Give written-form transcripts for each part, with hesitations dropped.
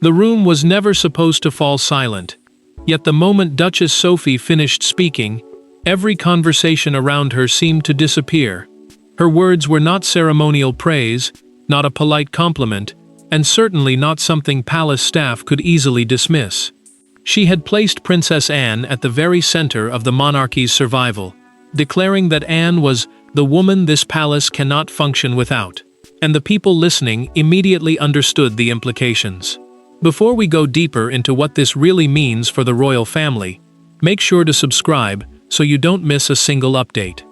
The room was never supposed to fall silent. Yet the moment Duchess Sophie finished speaking, every conversation around her seemed to disappear. Her words were not ceremonial praise, not a polite compliment, and certainly not something palace staff could easily dismiss. She had placed Princess Anne at the very center of the monarchy's survival, declaring that Anne was the woman this palace cannot function without. And the people listening immediately understood the implications. Before we go deeper into what this really means for the royal family, make sure to subscribe so you don't miss a single update.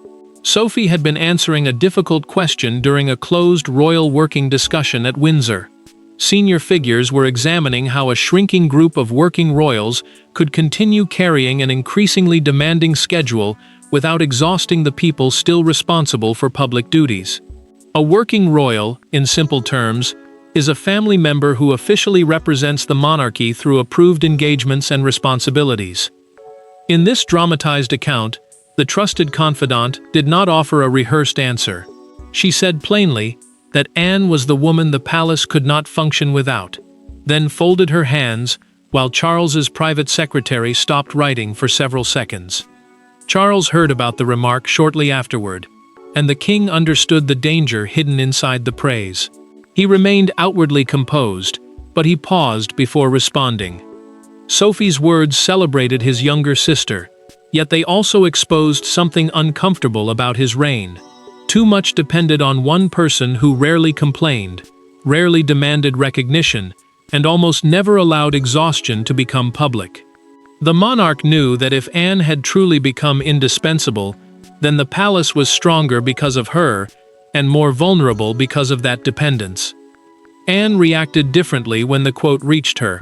Sophie had been answering a difficult question during a closed royal working discussion at Windsor. Senior figures were examining how a shrinking group of working royals could continue carrying an increasingly demanding schedule without exhausting the people still responsible for public duties. A working royal, in simple terms, is a family member who officially represents the monarchy through approved engagements and responsibilities. In this dramatized account, the trusted confidant did not offer a rehearsed answer. She said plainly that Anne was the woman the palace could not function without, then folded her hands while Charles's private secretary stopped writing for several seconds. Charles heard about the remark shortly afterward, and the king understood the danger hidden inside the praise. He remained outwardly composed, but he paused before responding. Sophie's words celebrated his younger sister, yet they also exposed something uncomfortable about his reign. Too much depended on one person who rarely complained, rarely demanded recognition, and almost never allowed exhaustion to become public. The monarch knew that if Anne had truly become indispensable, then the palace was stronger because of her, and more vulnerable because of that dependence. Anne reacted differently when the quote reached her.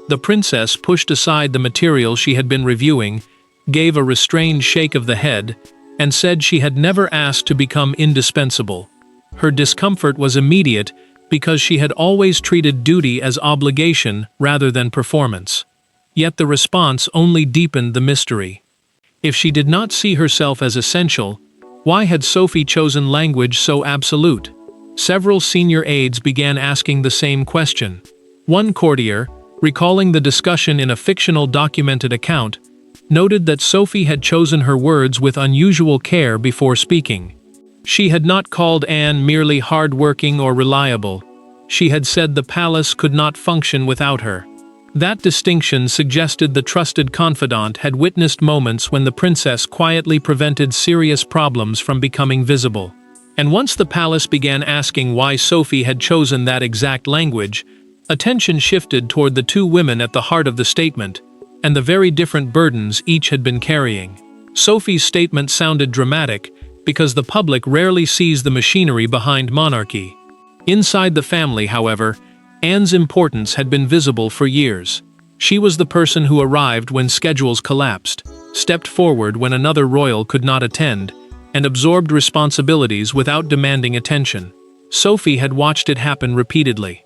The princess pushed aside the material she had been reviewing, gave a restrained shake of the head, and said she had never asked to become indispensable. Her discomfort was immediate because she had always treated duty as obligation rather than performance. Yet the response only deepened the mystery. If she did not see herself as essential, why had Sophie chosen language so absolute? Several senior aides began asking the same question. One courtier, recalling the discussion in a fictional documented account, noted that Sophie had chosen her words with unusual care before speaking. She had not called Anne merely hardworking or reliable. She had said the palace could not function without her. That distinction suggested the trusted confidant had witnessed moments when the princess quietly prevented serious problems from becoming visible. And once the palace began asking why Sophie had chosen that exact language, attention shifted toward the two women at the heart of the statement, and the very different burdens each had been carrying. Sophie's statement sounded dramatic because the public rarely sees the machinery behind monarchy. Inside the family, however, Anne's importance had been visible for years. She was the person who arrived when schedules collapsed, stepped forward when another royal could not attend, and absorbed responsibilities without demanding attention. Sophie had watched it happen repeatedly.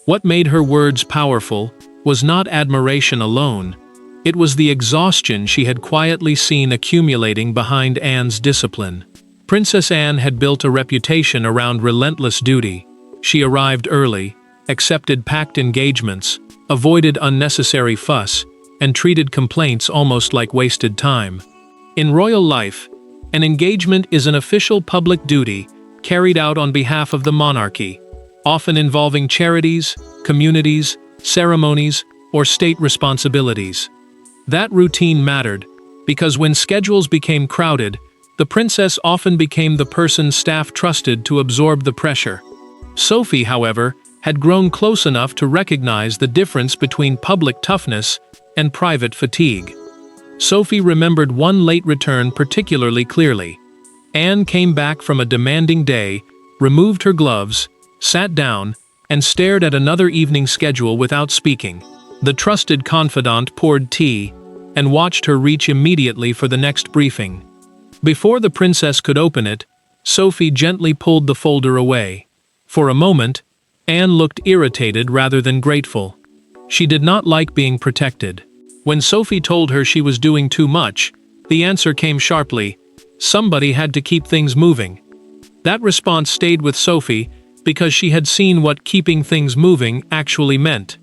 What made her words powerful was not admiration alone. It was the exhaustion she had quietly seen accumulating behind Anne's discipline. Princess Anne had built a reputation around relentless duty. She arrived early, accepted packed engagements, avoided unnecessary fuss, and treated complaints almost like wasted time. In royal life, an engagement is an official public duty carried out on behalf of the monarchy, often involving charities, communities, ceremonies, or state responsibilities. That routine mattered, because when schedules became crowded, the princess often became the person staff trusted to absorb the pressure. Sophie, however, had grown close enough to recognize the difference between public toughness and private fatigue. Sophie remembered one late return particularly clearly. Anne came back from a demanding day, removed her gloves, sat down, and stared at another evening schedule without speaking. The trusted confidant poured tea and watched her reach immediately for the next briefing. Before the princess could open it, Sophie gently pulled the folder away. For a moment, Anne looked irritated rather than grateful. She did not like being protected. When Sophie told her she was doing too much, the answer came sharply: somebody had to keep things moving. That response stayed with Sophie because she had seen what keeping things moving actually meant.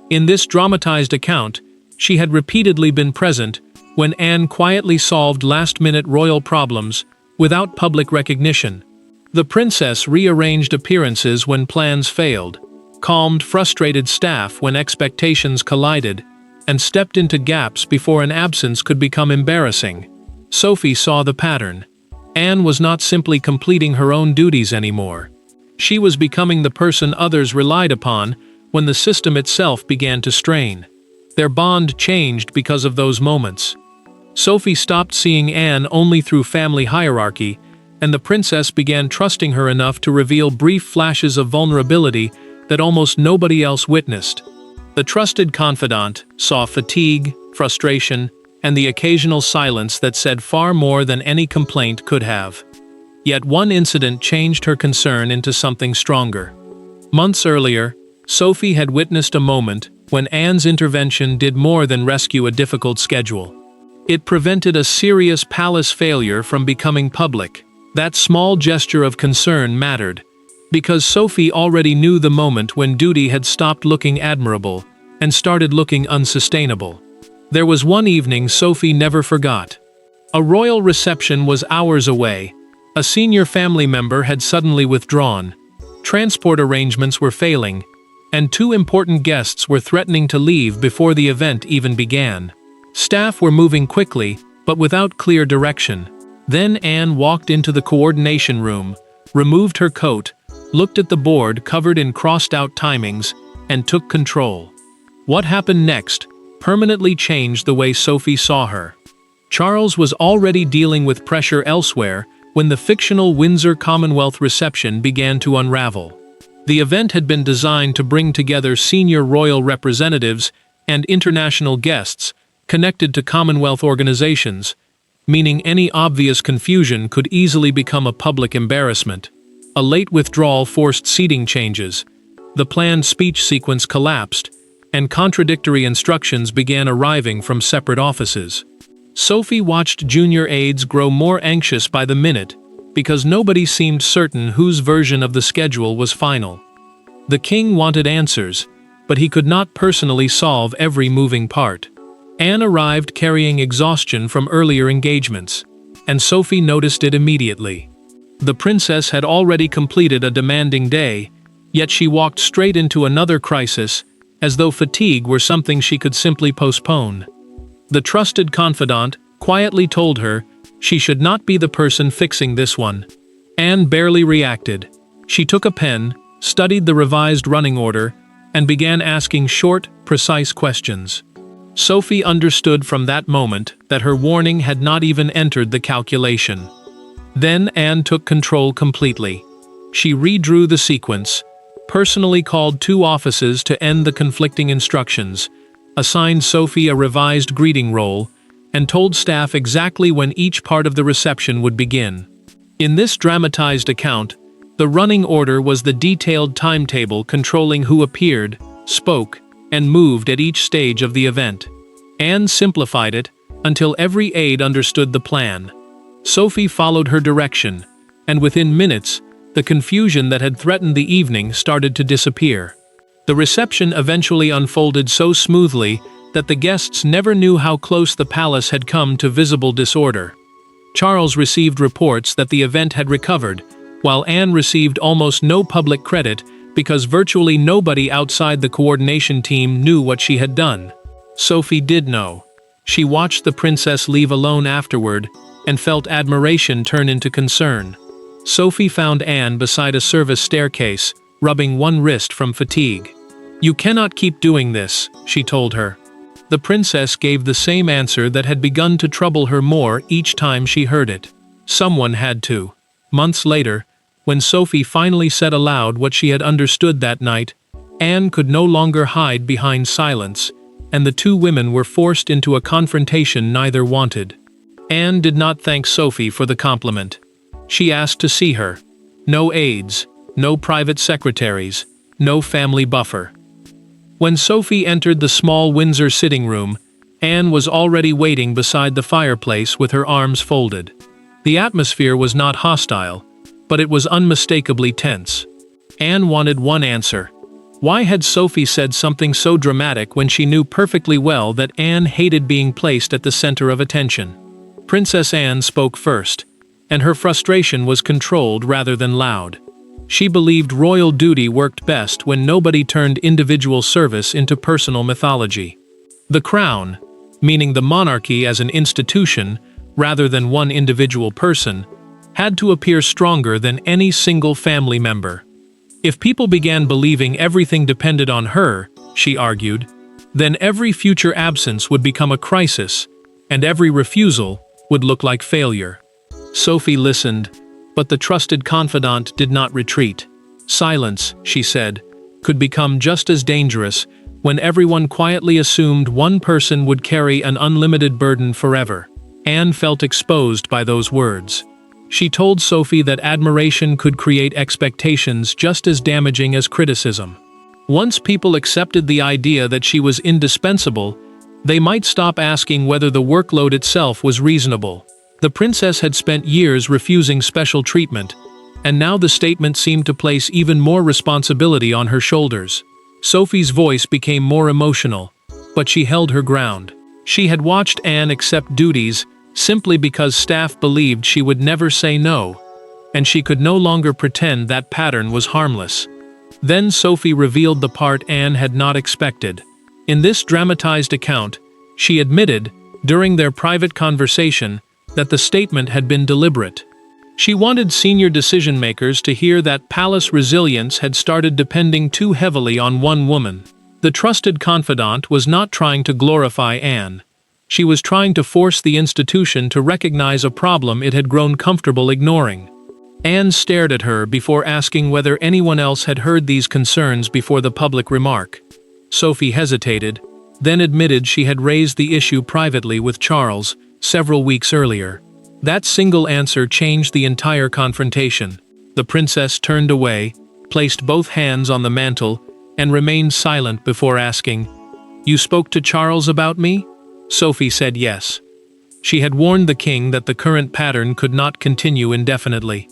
In this dramatized account, she had repeatedly been present when Anne quietly solved last-minute royal problems without public recognition. The princess rearranged appearances when plans failed, calmed frustrated staff when expectations collided, and stepped into gaps before an absence could become embarrassing. Sophie saw the pattern. Anne was not simply completing her own duties anymore. She was becoming the person others relied upon when the system itself began to strain. Their bond changed because of those moments. Sophie stopped seeing Anne only through family hierarchy, and the princess began trusting her enough to reveal brief flashes of vulnerability that almost nobody else witnessed. The trusted confidant saw fatigue, frustration, and the occasional silence that said far more than any complaint could have. Yet one incident changed her concern into something stronger. Months earlier, Sophie had witnessed a moment when Anne's intervention did more than rescue a difficult schedule. It prevented a serious palace failure from becoming public. That small gesture of concern mattered, because Sophie already knew the moment when duty had stopped looking admirable and started looking unsustainable. There was one evening Sophie never forgot. A royal reception was hours away. A senior family member had suddenly withdrawn. Transport arrangements were failing, and two important guests were threatening to leave before the event even began. Staff were moving quickly, but without clear direction. Then Anne walked into the coordination room, removed her coat, looked at the board covered in crossed-out timings, and took control. What happened next permanently changed the way Sophie saw her. Charles was already dealing with pressure elsewhere when the fictional Windsor Commonwealth reception began to unravel. The event had been designed to bring together senior royal representatives and international guests connected to Commonwealth organizations, meaning any obvious confusion could easily become a public embarrassment. A late withdrawal forced seating changes, the planned speech sequence collapsed, and contradictory instructions began arriving from separate offices. Sophie watched junior aides grow more anxious by the minute, because nobody seemed certain whose version of the schedule was final. The king wanted answers, but he could not personally solve every moving part. Anne arrived carrying exhaustion from earlier engagements, and Sophie noticed it immediately. The princess had already completed a demanding day, yet she walked straight into another crisis, as though fatigue were something she could simply postpone. The trusted confidant quietly told her she should not be the person fixing this one. Anne barely reacted. She took a pen, studied the revised running order, and began asking short, precise questions. Sophie understood from that moment that her warning had not even entered the calculation. Then Anne took control completely. She redrew the sequence, personally called two offices to end the conflicting instructions, assigned Sophie a revised greeting role, and told staff exactly when each part of the reception would begin. In this dramatized account, the running order was the detailed timetable controlling who appeared, spoke, and moved at each stage of the event. Anne simplified it until every aide understood the plan. Sophie followed her direction, and within minutes, the confusion that had threatened the evening started to disappear. The reception eventually unfolded so smoothly that the guests never knew how close the palace had come to visible disorder. Charles received reports that the event had recovered, while Anne received almost no public credit because virtually nobody outside the coordination team knew what she had done. Sophie did know. She watched the princess leave alone afterward and felt admiration turn into concern. Sophie found Anne beside a service staircase, rubbing one wrist from fatigue. "You cannot keep doing this," she told her. The princess gave the same answer that had begun to trouble her more each time she heard it. Someone had to. Months later, when Sophie finally said aloud what she had understood that night, Anne could no longer hide behind silence, and the two women were forced into a confrontation neither wanted. Anne did not thank Sophie for the compliment. She asked to see her. No aides, no private secretaries, no family buffer. When Sophie entered the small Windsor sitting room, Anne was already waiting beside the fireplace with her arms folded. The atmosphere was not hostile, but it was unmistakably tense. Anne wanted one answer. Why had Sophie said something so dramatic when she knew perfectly well that Anne hated being placed at the center of attention? Princess Anne spoke first, and her frustration was controlled rather than loud. She believed royal duty worked best when nobody turned individual service into personal mythology. The crown, meaning the monarchy as an institution rather than one individual person, had to appear stronger than any single family member. If people began believing everything depended on her, she argued, then every future absence would become a crisis, and every refusal would look like failure. Sophie listened, but the trusted confidant did not retreat. Silence, she said, could become just as dangerous when everyone quietly assumed one person would carry an unlimited burden forever. Anne felt exposed by those words. She told Sophie that admiration could create expectations just as damaging as criticism. Once people accepted the idea that she was indispensable, they might stop asking whether the workload itself was reasonable. The princess had spent years refusing special treatment, and now the statement seemed to place even more responsibility on her shoulders. Sophie's voice became more emotional, but she held her ground. She had watched Anne accept duties simply because staff believed she would never say no, and she could no longer pretend that pattern was harmless. Then Sophie revealed the part Anne had not expected. In this dramatized account, she admitted, during their private conversation, that the statement had been deliberate. She wanted senior decision-makers to hear that palace resilience had started depending too heavily on one woman. The trusted confidant was not trying to glorify Anne. She was trying to force the institution to recognize a problem it had grown comfortable ignoring. Anne stared at her before asking whether anyone else had heard these concerns before the public remark. Sophie hesitated, then admitted she had raised the issue privately with Charles several weeks earlier. That single answer changed the entire confrontation. The princess turned away, placed both hands on the mantel, and remained silent before asking, "You spoke to Charles about me?" Sophie said yes. She had warned the king that the current pattern could not continue indefinitely.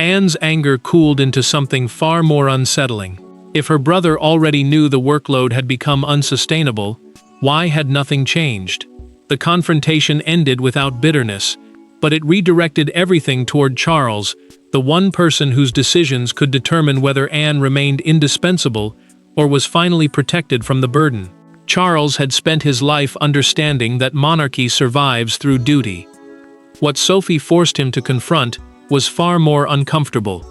Anne's anger cooled into something far more unsettling. If her brother already knew the workload had become unsustainable, why had nothing changed? The confrontation ended without bitterness, but it redirected everything toward Charles, the one person whose decisions could determine whether Anne remained indispensable or was finally protected from the burden. Charles had spent his life understanding that monarchy survives through duty. What Sophie forced him to confront was far more uncomfortable.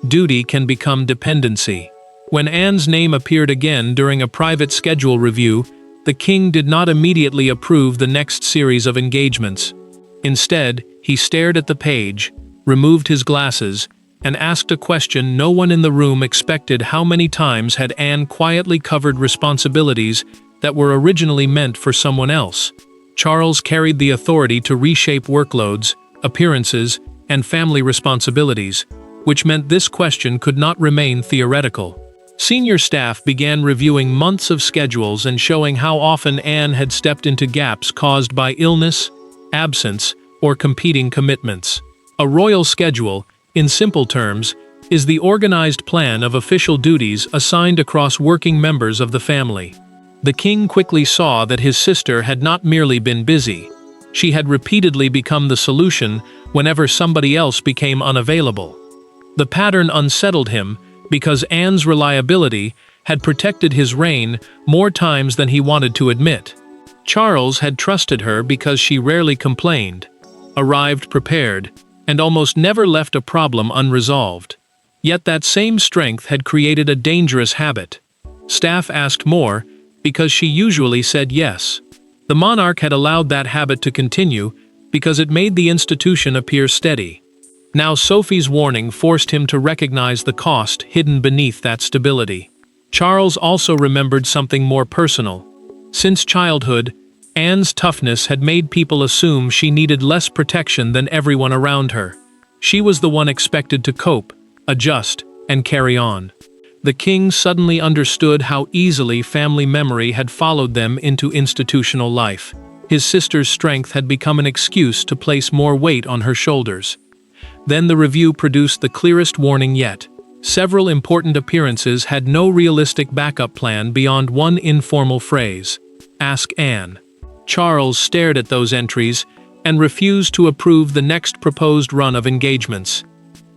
Duty can become dependency. When Anne's name appeared again during a private schedule review, the king did not immediately approve the next series of engagements. Instead, he stared at the page, removed his glasses, and asked a question no one in the room expected: how many times had Anne quietly covered responsibilities that were originally meant for someone else? Charles carried the authority to reshape workloads, appearances, and family responsibilities, which meant this question could not remain theoretical. Senior staff began reviewing months of schedules and showing how often Anne had stepped into gaps caused by illness, absence, or competing commitments. A royal schedule, in simple terms, is the organized plan of official duties assigned across working members of the family. The king quickly saw that his sister had not merely been busy. She had repeatedly become the solution whenever somebody else became unavailable. The pattern unsettled him because Anne's reliability had protected his reign more times than he wanted to admit. Charles had trusted her because she rarely complained, arrived prepared, and almost never left a problem unresolved. Yet that same strength had created a dangerous habit. Staff asked more because she usually said yes. The monarch had allowed that habit to continue because it made the institution appear steady. Now Sophie's warning forced him to recognize the cost hidden beneath that stability. Charles also remembered something more personal. Since childhood, Anne's toughness had made people assume she needed less protection than everyone around her. She was the one expected to cope, adjust, and carry on. The king suddenly understood how easily family memory had followed them into institutional life. His sister's strength had become an excuse to place more weight on her shoulders. Then the review produced the clearest warning yet. Several important appearances had no realistic backup plan beyond one informal phrase, "Ask Anne." Charles stared at those entries and refused to approve the next proposed run of engagements.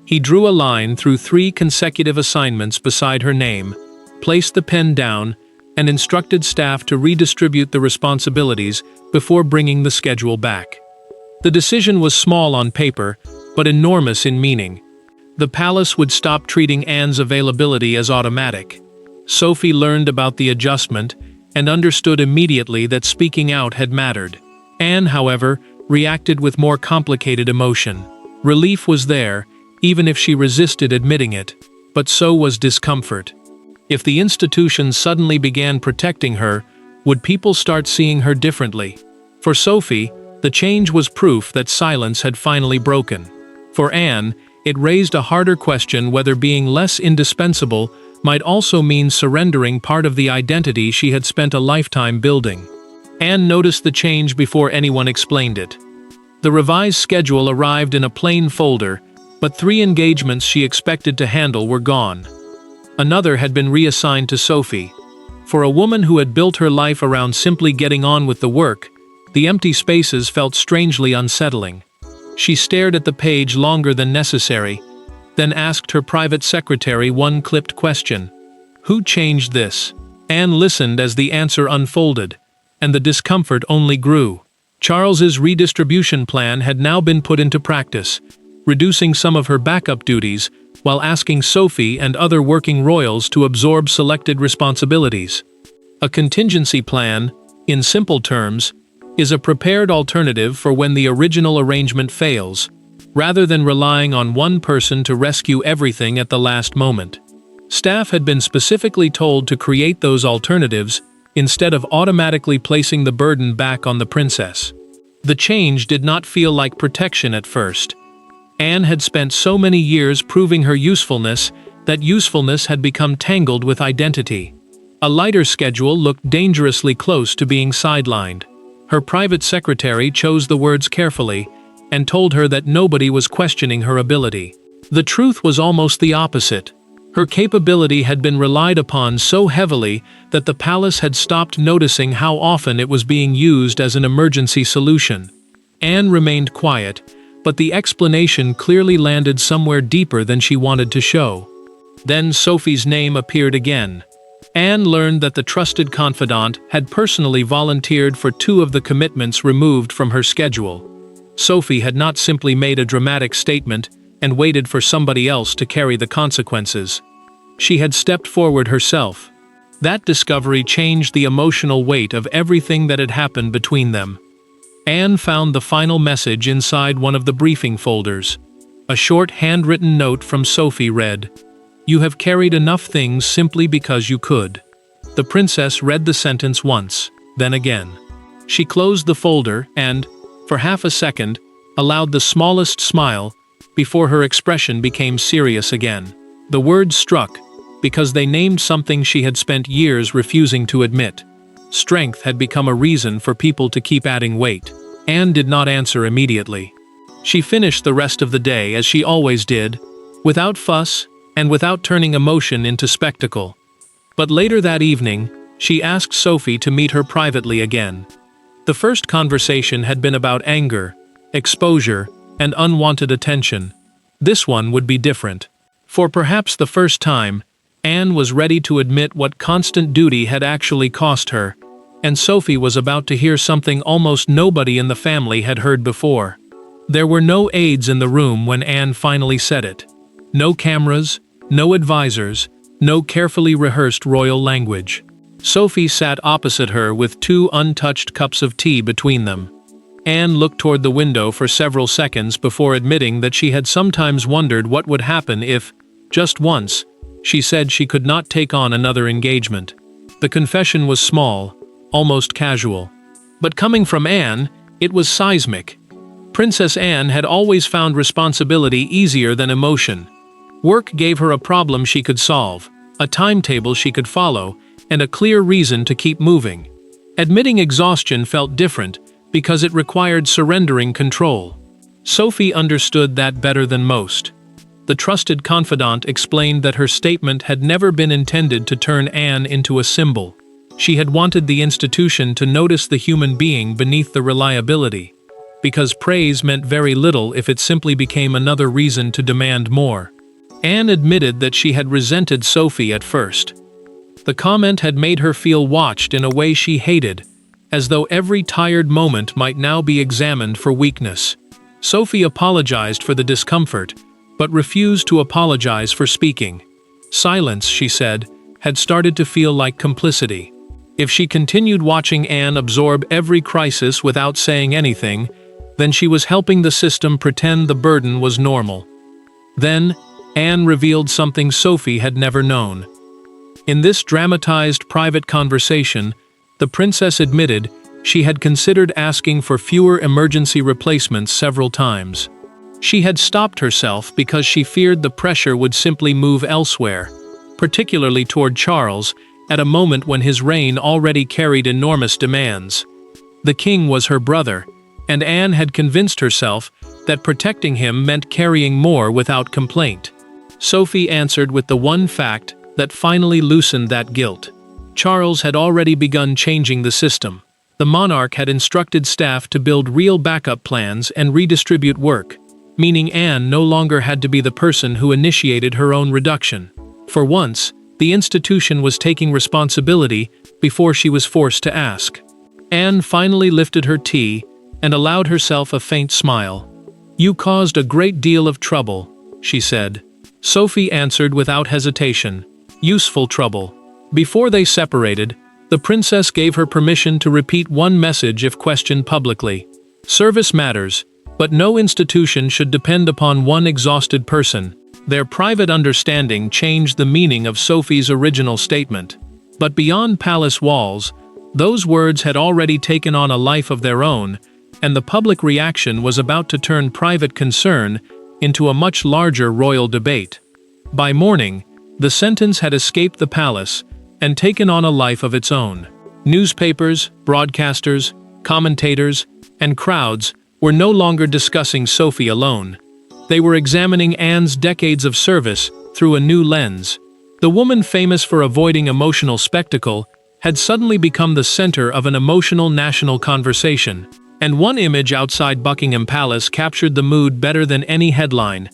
He drew a line through 3 consecutive assignments beside her name, placed the pen down, and instructed staff to redistribute the responsibilities before bringing the schedule back. The decision was small on paper, but enormous in meaning. The palace would stop treating Anne's availability as automatic. Sophie learned about the adjustment and understood immediately that speaking out had mattered. Anne, however, reacted with more complicated emotion. Relief was there, even if she resisted admitting it, but so was discomfort. If the institution suddenly began protecting her, would people start seeing her differently? For Sophie, the change was proof that silence had finally broken. For Anne, it raised a harder question whether being less indispensable might also mean surrendering part of the identity she had spent a lifetime building. Anne noticed the change before anyone explained it. The revised schedule arrived in a plain folder, but 3 engagements she expected to handle were gone. Another had been reassigned to Sophie. For a woman who had built her life around simply getting on with the work, the empty spaces felt strangely unsettling. She stared at the page longer than necessary, then asked her private secretary one clipped question. "Who changed this?" Anne listened as the answer unfolded, and the discomfort only grew. Charles's redistribution plan had now been put into practice, reducing some of her backup duties while asking Sophie and other working royals to absorb selected responsibilities. A contingency plan, in simple terms, is a prepared alternative for when the original arrangement fails, rather than relying on one person to rescue everything at the last moment. Staff had been specifically told to create those alternatives instead of automatically placing the burden back on the princess. The change did not feel like protection at first. Anne had spent so many years proving her usefulness that usefulness had become tangled with identity. A lighter schedule looked dangerously close to being sidelined. Her private secretary chose the words carefully and told her that nobody was questioning her ability. The truth was almost the opposite. Her capability had been relied upon so heavily that the palace had stopped noticing how often it was being used as an emergency solution. Anne remained quiet, but the explanation clearly landed somewhere deeper than she wanted to show. Then Sophie's name appeared again. Anne learned that the trusted confidant had personally volunteered for 2 of the commitments removed from her schedule. Sophie had not simply made a dramatic statement and waited for somebody else to carry the consequences. She had stepped forward herself. That discovery changed the emotional weight of everything that had happened between them. Anne found the final message inside one of the briefing folders. A short handwritten note from Sophie read, "You have carried enough things simply because you could." The princess read the sentence once, then again. She closed the folder and, for half a second, allowed the smallest smile before her expression became serious again. The words struck because they named something she had spent years refusing to admit. Strength had become a reason for people to keep adding weight. Anne did not answer immediately. She finished the rest of the day as she always did, without fuss and without turning emotion into spectacle. But later that evening, she asked Sophie to meet her privately again. The first conversation had been about anger, exposure, and unwanted attention. This one would be different. For perhaps the first time, Anne was ready to admit what constant duty had actually cost her, and Sophie was about to hear something almost nobody in the family had heard before. There were no aides in the room when Anne finally said it. No cameras, no advisors, no carefully rehearsed royal language. Sophie sat opposite her with 2 untouched cups of tea between them. Anne looked toward the window for several seconds before admitting that she had sometimes wondered what would happen if, just once, she said she could not take on another engagement. The confession was small, almost casual. But coming from Anne, it was seismic. Princess Anne had always found responsibility easier than emotion. Work gave her a problem she could solve, a timetable she could follow, and a clear reason to keep moving. Admitting exhaustion felt different because it required surrendering control. Sophie understood that better than most. the trusted confidant explained that her statement had never been intended to turn Anne into a symbol. She had wanted the institution to notice the human being beneath the reliability, because praise meant very little if it simply became another reason to demand more. Anne admitted that she had resented Sophie at first. The comment had made her feel watched in a way she hated, as though every tired moment might now be examined for weakness. Sophie apologized for the discomfort, but refused to apologize for speaking. Silence, she said, had started to feel like complicity. If she continued watching Anne absorb every crisis without saying anything, then she was helping the system pretend the burden was normal. Then, Anne revealed something Sophie had never known. In this dramatized private conversation, the princess admitted she had considered asking for fewer emergency replacements several times. She had stopped herself because she feared the pressure would simply move elsewhere, particularly toward Charles, at a moment when his reign already carried enormous demands. The king was her brother, and Anne had convinced herself that protecting him meant carrying more without complaint. Sophie answered with the one fact that finally loosened that guilt. Charles had already begun changing the system. The monarch had instructed staff to build real backup plans and redistribute work, meaning Anne no longer had to be the person who initiated her own reduction. For once, the institution was taking responsibility before she was forced to ask. Anne finally lifted her tea and allowed herself a faint smile. "You caused a great deal of trouble," she said. Sophie answered without hesitation, "Useful trouble." Before they separated, the princess gave her permission to repeat one message if questioned publicly. Service matters, but no institution should depend upon one exhausted person. Their private understanding changed the meaning of Sophie's original statement. But beyond palace walls, those words had already taken on a life of their own, and the public reaction was about to turn private concern into a much larger royal debate. By morning, the sentence had escaped the palace and taken on a life of its own. Newspapers, broadcasters, commentators, and crowds were no longer discussing Sophie alone. They were examining Anne's decades of service through a new lens. The woman famous for avoiding emotional spectacle had suddenly become the center of an emotional national conversation. And one image outside Buckingham Palace captured the mood better than any headline.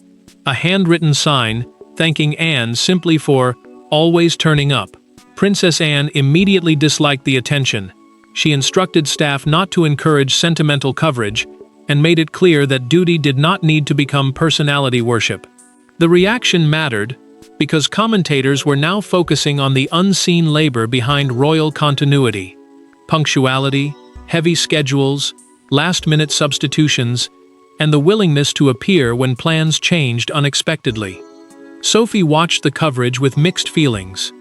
A handwritten sign thanking Anne simply for always turning up. Princess Anne immediately disliked the attention. She instructed staff not to encourage sentimental coverage and made it clear that duty did not need to become personality worship. The reaction mattered because commentators were now focusing on the unseen labor behind royal continuity. Punctuality, heavy schedules, last-minute substitutions, and the willingness to appear when plans changed unexpectedly. Sophie watched the coverage with mixed feelings.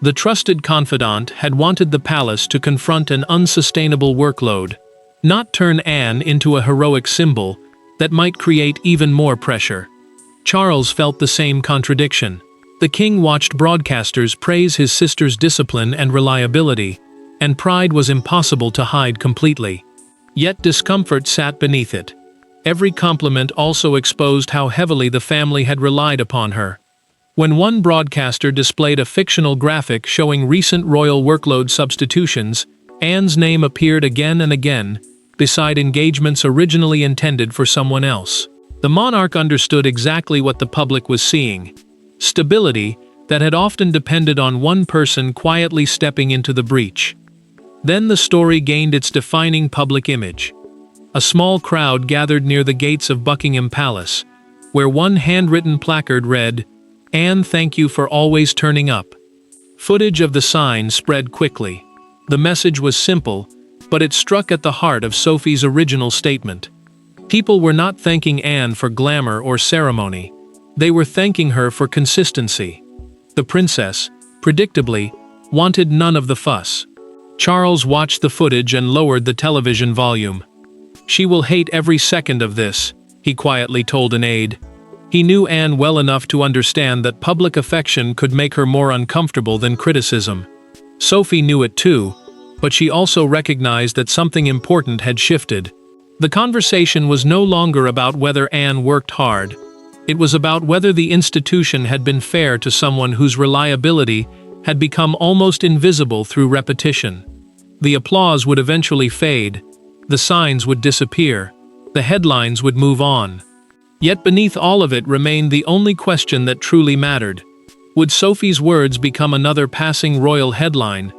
The trusted confidant had wanted the palace to confront an unsustainable workload, not turn Anne into a heroic symbol that might create even more pressure. Charles felt the same contradiction. The king watched broadcasters praise his sister's discipline and reliability, and pride was impossible to hide completely. Yet discomfort sat beneath it. Every compliment also exposed how heavily the family had relied upon her. When one broadcaster displayed a fictional graphic showing recent royal workload substitutions, Anne's name appeared again and again, beside engagements originally intended for someone else. The monarch understood exactly what the public was seeing: stability that had often depended on one person quietly stepping into the breach. Then the story gained its defining public image. A small crowd gathered near the gates of Buckingham Palace, where one handwritten placard read, "Anne, thank you for always turning up." Footage of the sign spread quickly. The message was simple, but it struck at the heart of Sophie's original statement. People were not thanking Anne for glamour or ceremony. They were thanking her for consistency. The princess, predictably, wanted none of the fuss. Charles watched the footage and lowered the television volume. "She will hate every second of this," he quietly told an aide. He knew Anne well enough to understand that public affection could make her more uncomfortable than criticism. Sophie knew it too, but she also recognized that something important had shifted. The conversation was no longer about whether Anne worked hard. It was about whether the institution had been fair to someone whose reliability had become almost invisible through repetition. The applause would eventually fade, the signs would disappear, the headlines would move on. Yet beneath all of it remained the only question that truly mattered. Would Sophie's words become another passing royal headline,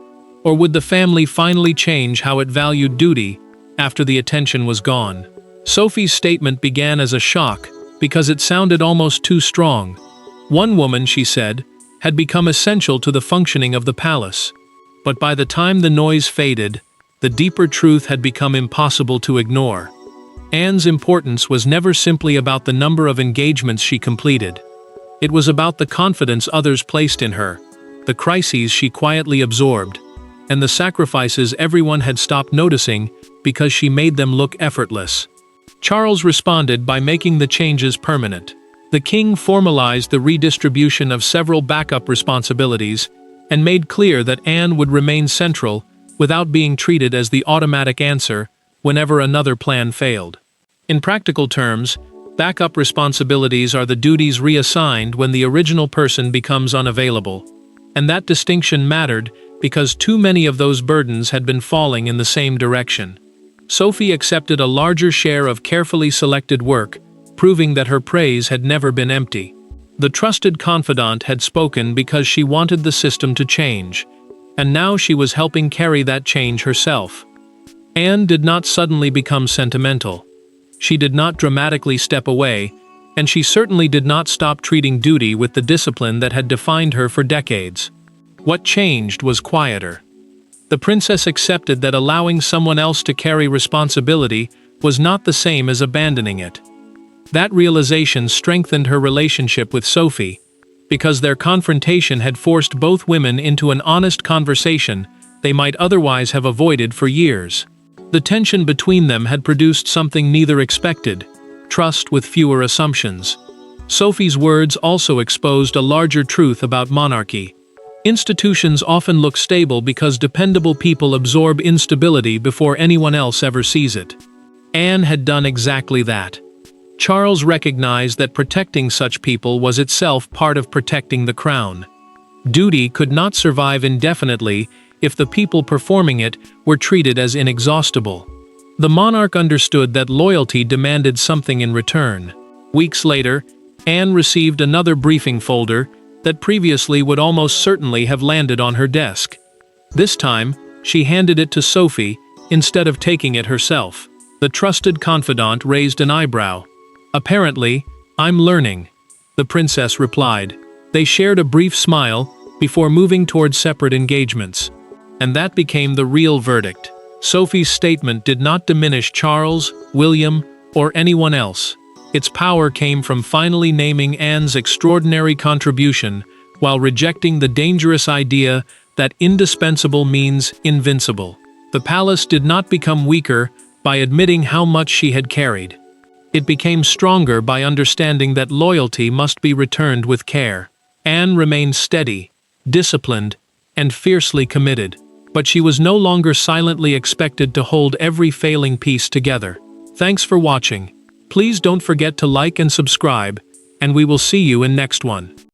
or would the family finally change how it valued duty after the attention was gone? Sophie's statement began as a shock because it sounded almost too strong. One woman, she said, had become essential to the functioning of the palace. But by the time the noise faded, the deeper truth had become impossible to ignore. Anne's importance was never simply about the number of engagements she completed. It was about the confidence others placed in her, the crises she quietly absorbed, and the sacrifices everyone had stopped noticing because she made them look effortless. Charles responded by making the changes permanent. The king formalized the redistribution of several backup responsibilities and made clear that Anne would remain central without being treated as the automatic answer whenever another plan failed. In practical terms, backup responsibilities are the duties reassigned when the original person becomes unavailable. And that distinction mattered because too many of those burdens had been falling in the same direction. Sophie accepted a larger share of carefully selected work, proving that her praise had never been empty. The trusted confidant had spoken because she wanted the system to change, and now she was helping carry that change herself. Anne did not suddenly become sentimental. She did not dramatically step away, and she certainly did not stop treating duty with the discipline that had defined her for decades. What changed was quieter. The princess accepted that allowing someone else to carry responsibility was not the same as abandoning it. That realization strengthened her relationship with Sophie, because their confrontation had forced both women into an honest conversation they might otherwise have avoided for years. The tension between them had produced something neither expected: trust with fewer assumptions. Sophie's words also exposed a larger truth about monarchy. Institutions often look stable because dependable people absorb instability before anyone else ever sees it. Anne had done exactly that. Charles recognized that protecting such people was itself part of protecting the crown. Duty could not survive indefinitely if the people performing it were treated as inexhaustible. The monarch understood that loyalty demanded something in return. Weeks later, Anne received another briefing folder that previously would almost certainly have landed on her desk. This time, she handed it to Sophie instead of taking it herself. The trusted confidant raised an eyebrow. "Apparently, I'm learning," the princess replied. They shared a brief smile before moving toward separate engagements. And that became the real verdict. Sophie's statement did not diminish Charles, William, or anyone else. Its power came from finally naming Anne's extraordinary contribution while rejecting the dangerous idea that indispensable means invincible. The palace did not become weaker by admitting how much she had carried. It became stronger by understanding that loyalty must be returned with care. Anne remained steady, disciplined, and fiercely committed. But she was no longer silently expected to hold every failing piece together. Thanks for watching. Please don't forget to like and subscribe, and we will see you in next one.